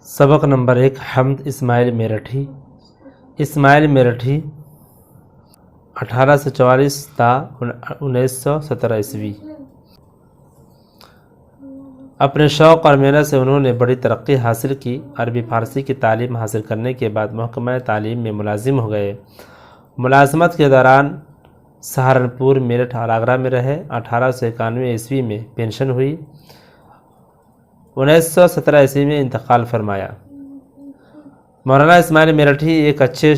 سبق نمبر 1 حمد اسماعیل میرٹھی۔ اسماعیل میرٹھی 1844 تا 1917 عیسوی۔ اپنے شوق اور محنت سے انہوں نے بڑی ترقی حاصل کی۔ عربی فارسی کی تعلیم حاصل کرنے کے بعد محکمہ تعلیم میں ملازم ہو گئے۔ ملازمت کے دوران سہارنپور، میرٹھ اور آگرہ میں رہے۔ 1891 عیسوی میں پینشن ہوئی۔ 1917 عیسوی میں انتقال فرمایا۔ مولانا اسماعیل میرٹھی ایک اچھے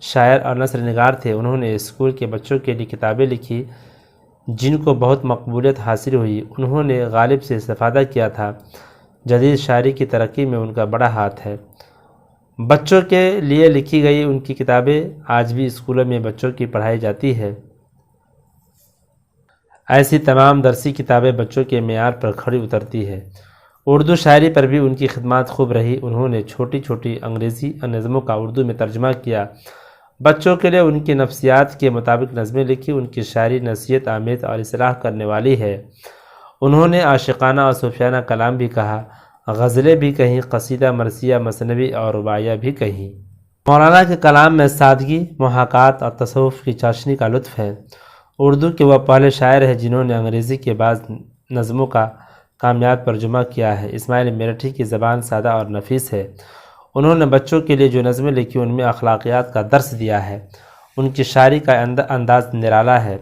شاعر اور نثر نگار تھے۔ انہوں نے اسکول کے بچوں کے لیے کتابیں لکھی جن کو بہت مقبولیت حاصل ہوئی۔ انہوں نے غالب سے استفادہ کیا تھا۔ جدید شاعری کی ترقی میں ان کا بڑا ہاتھ ہے۔ بچوں کے لیے لکھی گئی ان کی کتابیں آج بھی اسکولوں میں بچوں کی پڑھائی جاتی ہے۔ ایسی تمام درسی کتابیں بچوں کے معیار پر کھڑی اترتی ہے۔ اردو شاعری پر بھی ان کی خدمات خوب رہی۔ انہوں نے چھوٹی چھوٹی انگریزی نظموں کا اردو میں ترجمہ کیا۔ بچوں کے لیے ان کی نفسیات کے مطابق نظمیں لکھی۔ ان کی شاعری نصیحت آمیز اور اصلاح کرنے والی ہے۔ انہوں نے عاشقانہ اور صوفیانہ کلام بھی کہا، غزلیں بھی کہیں، قصیدہ، مرثیہ، مثنوی اور رباعیہ بھی کہیں۔ مولانا کے کلام میں سادگی، محاکات اور تصوف کی چاشنی کا لطف ہے۔ اردو کے وہ پہلے شاعر ہیں جنہوں نے انگریزی کے بعض نظموں کا کامیاب ترجمہ کیا ہے۔ اسماعیل میرٹھی کی زبان سادہ اور نفیس ہے۔ انہوں نے بچوں کے لیے جو نظمیں لکھی ان میں اخلاقیات کا درس دیا ہے۔ ان کی شاعری کا انداز نرالا ہے۔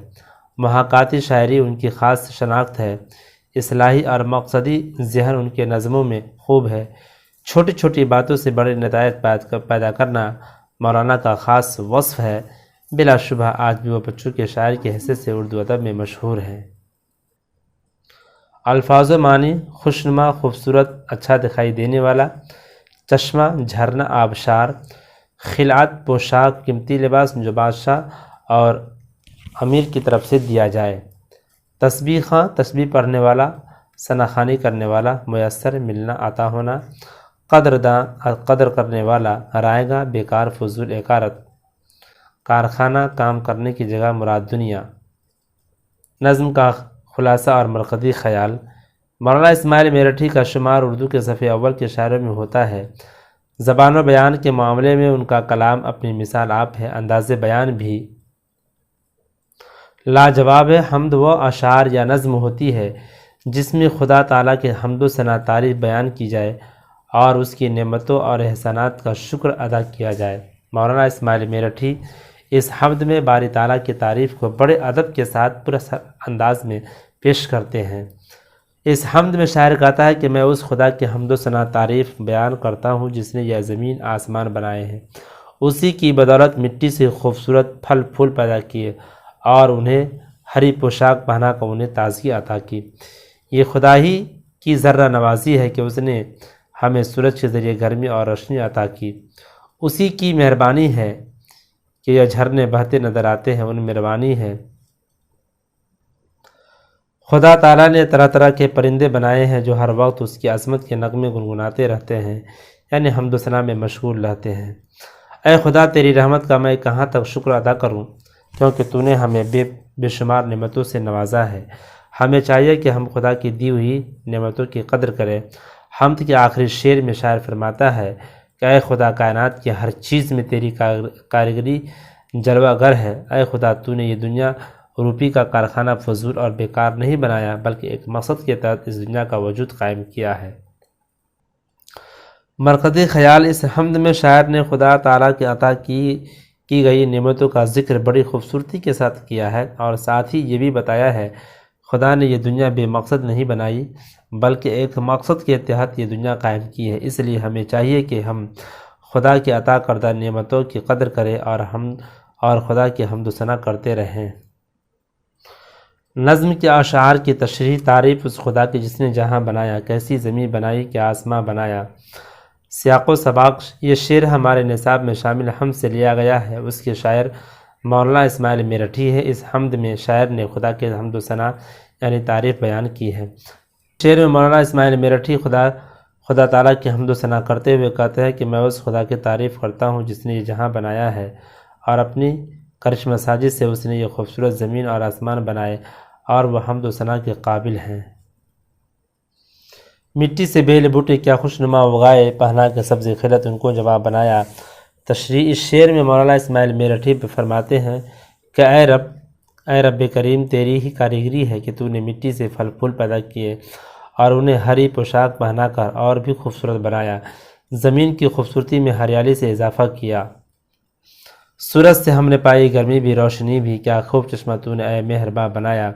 محاکاتی شاعری ان کی خاص شناخت ہے۔ اصلاحی اور مقصدی ذہن ان کے نظموں میں خوب ہے۔ چھوٹی چھوٹی باتوں سے بڑے نتائج پیدا کرنا مولانا کا خاص وصف ہے۔ بلا شبہ آج بھی وہ بچوں کے شاعر کی حیثیت سے اردو ادب میں مشہور ہیں۔ الفاظ و معنی: خوشنما، خوبصورت، اچھا دکھائی دینے والا، چشمہ، جھرنا، آبشار، خلعت، پوشاک، قیمتی لباس جو بادشاہ اور امیر کی طرف سے دیا جائے، تسبیح خواں، تسبیح پڑھنے والا، ثناخوانی کرنے والا، میسر، ملنا، عطا ہونا، قدرداں، قدر کرنے والا، رائے گاں، بیکار، فضول، اکارت، کارخانہ، کام کرنے کی جگہ، مراد دنیا۔ نظم کا خلاصہ اور مرکزی خیال: مولانا اسماعیل میرٹھی کا شمار اردو کے صف اول کے شاعروں میں ہوتا ہے۔ زبان و بیان کے معاملے میں ان کا کلام اپنی مثال آپ ہے۔ انداز بیان بھی لاجواب ہے۔ حمد وہ اشعار یا نظم ہوتی ہے جس میں خدا تعالیٰ کے حمد و ثنا تعریف بیان کی جائے اور اس کی نعمتوں اور احسانات کا شکر ادا کیا جائے۔ مولانا اسماعیل میرٹھی اس حمد میں باری تعالیٰ کی تعریف کو بڑے ادب کے ساتھ پر انداز میں پیش کرتے ہیں۔ اس حمد میں شاعر کہتا ہے کہ میں اس خدا کی حمد و ثنا تعریف بیان کرتا ہوں جس نے یہ زمین آسمان بنائے ہیں، اسی کی بدولت مٹی سے خوبصورت پھل پھول پیدا کیے اور انہیں ہری پوشاک پہنا کر انہیں تازگی عطا کی۔ یہ خدا ہی کی ذرہ نوازی ہے کہ اس نے ہمیں سورج کے ذریعے گرمی اور روشنی عطا کی۔ اسی کی مہربانی ہے کہ یہ جھرنے بہتے نظر آتے ہیں، ان مہربانی ہے۔ خدا تعالیٰ نے طرح طرح کے پرندے بنائے ہیں جو ہر وقت اس کی عظمت کے نغمے گنگناتے رہتے ہیں، یعنی حمد و ثنا میں مشغول رہتے ہیں۔ اے خدا، تیری رحمت کا میں کہاں تک شکر ادا کروں، کیونکہ تو نے ہمیں بے شمار نعمتوں سے نوازا ہے۔ ہمیں چاہیے کہ ہم خدا کی دی ہوئی نعمتوں کی قدر کریں۔ حمد کے آخری شعر میں شاعر فرماتا ہے کہ اے خدا، کائنات کی ہر چیز میں تیری کاریگری جلوہ گر ہے۔ اے خدا، تو نے یہ دنیا روپی کا کارخانہ فضول اور بیکار نہیں بنایا، بلکہ ایک مقصد کے تحت اس دنیا کا وجود قائم کیا ہے۔ مرکزی خیال: اس حمد میں شاعر نے خدا تعالیٰ کی عطا کی گئی نعمتوں کا ذکر بڑی خوبصورتی کے ساتھ کیا ہے اور ساتھ ہی یہ بھی بتایا ہے خدا نے یہ دنیا بے مقصد نہیں بنائی، بلکہ ایک مقصد کے تحت یہ دنیا قائم کی ہے۔ اس لیے ہمیں چاہیے کہ ہم خدا کی عطا کردہ نعمتوں کی قدر کریں اور خدا کی حمد و ثنا کرتے رہیں۔ نظم کے اشعار کی تشریح: تعریف اس خدا کی جس نے جہاں بنایا، کیسی زمین بنائی کہ آسماں بنایا۔ سیاق و سباق: یہ شعر ہمارے نصاب میں شامل حمد سے لیا گیا ہے۔ اس کے شاعر مولانا اسماعیل میرٹھی ہے۔ اس حمد میں شاعر نے خدا کے حمد و ثنا یعنی تعریف بیان کی ہے۔ شعر میں مولانا اسماعیل میرٹھی خدا تعالیٰ کی حمد و ثنا کرتے ہوئے کہتے ہیں کہ میں اس خدا کی تعریف کرتا ہوں جس نے یہ جہاں بنایا ہے اور اپنی کرشمہ سازی سے اس نے یہ خوبصورت زمین اور آسمان بنائے اور وہ حمد و ثنا کے قابل ہیں۔ مٹی سے بیل بوٹے کیا خوشنما اگائے، پہنا کے سبز خلت ان کو جواب بنایا۔ تشریح اس شعر میں مولانا اسماعیل میرٹھی فرماتے ہیں کہ اے رب کریم، تیری ہی کاریگری ہے کہ تو نے مٹی سے پھل پھول پیدا کیے اور انہیں ہری پوشاک پہنا کر اور بھی خوبصورت بنایا، زمین کی خوبصورتی میں ہریالی سے اضافہ کیا، سورج سے ہم نے پائی گرمی بھی روشنی بھی، کیا خوب چشمہ تو نے اے مہرباں بنایا۔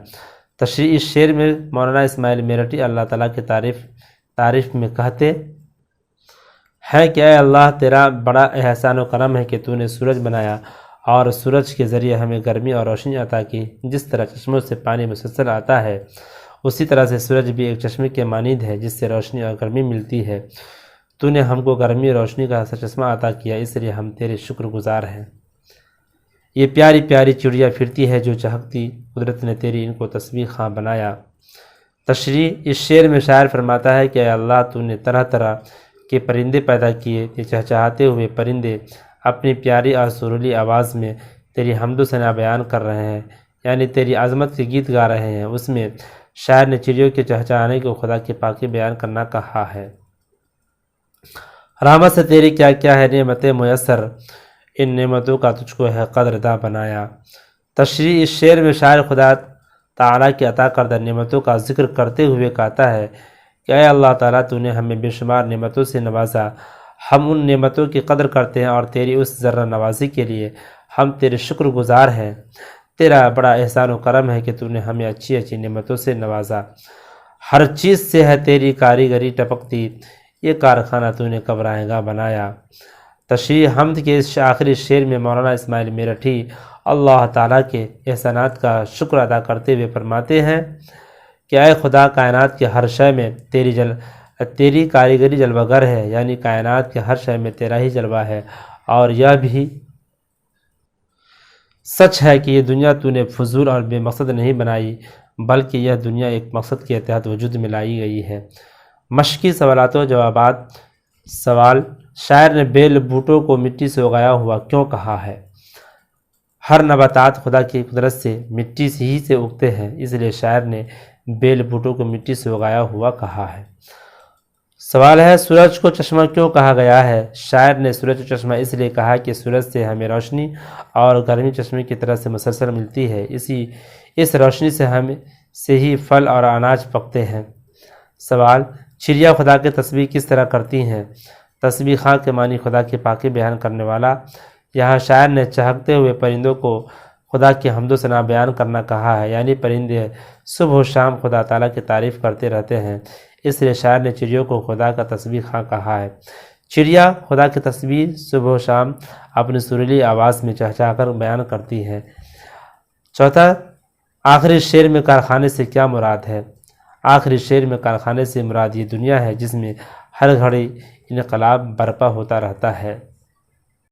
تشریح اس شعر میں مولانا اسماعیل میرٹھی اللہ تعالیٰ کی تعریف میں کہتے ہیں کہ اے اللہ، تیرا بڑا احسان و کرم ہے کہ تو نے سورج بنایا اور سورج کے ذریعے ہمیں گرمی اور روشنی عطا کی۔ جس طرح چشموں سے پانی مسلسل آتا ہے، اسی طرح سے سورج بھی ایک چشمے کے مانند ہے جس سے روشنی اور گرمی ملتی ہے۔ تو نے ہم کو گرمی اور روشنی کا ایسا چشمہ عطا کیا، اس لیے ہم تیرے شکر گزار ہیں۔ یہ پیاری پیاری چڑیا پھرتی ہے جو چہکتی، قدرت نے تیری ان کو تسبیح خواں بنایا۔ تشریح اس شعر میں شاعر فرماتا ہے کہ اے اللہ، تو نے طرح طرح کے پرندے پیدا کیے، یہ چہچہاتے ہوئے پرندے اپنی پیاری اور سریلی آواز میں تیری حمد و ثنا بیان کر رہے ہیں، یعنی تیری عظمت کے گیت گا رہے ہیں۔ اس میں شاعر نے چڑیوں کے چہچہانے کو خدا کی پاکی بیان کرنا کہا ہے۔ رحمت سے تیری کیا کیا ہے نعمتیں میسر، ان نعمتوں کا تجھ کو ہے قدرداں بنایا۔ تشریح اس شعر میں شاعر خدا تعالیٰ کی عطا کردہ نعمتوں کا ذکر کرتے ہوئے کہتا ہے کہ اے اللہ تعالیٰ، تو نے ہمیں بے شمار نعمتوں سے نوازا، ہم ان نعمتوں کی قدر کرتے ہیں اور تیری اس ذرہ نوازی کے لیے ہم تیرے شکر گزار ہیں۔ تیرا بڑا احسان و کرم ہے کہ تو نے ہمیں اچھی اچھی نعمتوں سے نوازا، ہر چیز سے ہے تیری کاریگری ٹپکتی، یہ کارخانہ تو نے کب رائے گاں بنایا۔ تشریح حمد کے اس آخری شعر میں مولانا اسماعیل میرٹھی اللہ تعالیٰ کے احسانات کا شکر ادا کرتے ہوئے فرماتے ہیں کہ اے خدا، کائنات کے ہر شے میں تیری کاریگری جلوہ گر ہے، یعنی کائنات کے ہر شے میں تیرا ہی جلوہ ہے، اور یہ بھی سچ ہے کہ یہ دنیا تو نے فضول اور بے مقصد نہیں بنائی، بلکہ یہ دنیا ایک مقصد کے تحت وجود میں لائی گئی ہے۔ مشقی سوالات و جوابات۔ سوال: شاعر نے بیل بوٹوں کو مٹی سے اگایا ہوا کیوں کہا ہے؟ ہر نباتات خدا کی قدرت سے مٹی سے ہی سے اگتے ہیں، اس لیے شاعر نے بیل بوٹوں کو مٹی سے اگایا ہوا کہا ہے۔ سوال ہے: سورج کو چشمہ کیوں کہا گیا ہے؟ شاعر نے سورج کو چشمہ اس لیے کہا کہ سورج سے ہمیں روشنی اور گرمی چشمے کی طرح سے مسلسل ملتی ہے، اس روشنی سے ہی پھل اور اناج پکتے ہیں۔ سوال: چڑیا خدا کی تسبیح کس طرح کرتی ہیں؟ تسبیح خواں کے معنی خدا کی پاکی بیان کرنے والا۔ یہاں شاعر نے چہکتے ہوئے پرندوں کو خدا کی حمد و ثنا بیان کرنا کہا ہے، یعنی پرندے صبح و شام خدا تعالیٰ کی تعریف کرتے رہتے ہیں، اس لیے شاعر نے چڑیوں کو خدا کا تسبیح خواں کہا ہے۔ چڑیا خدا کی تسبیح صبح و شام اپنی سریلی آواز میں چہچہا کر بیان کرتی ہے۔ چوتھا، آخری شعر میں کارخانے سے کیا مراد ہے؟ آخری شعر میں کارخانے سے مراد یہ دنیا ہے جس میں ہر گھڑی انقلاب برپا ہوتا رہتا ہے۔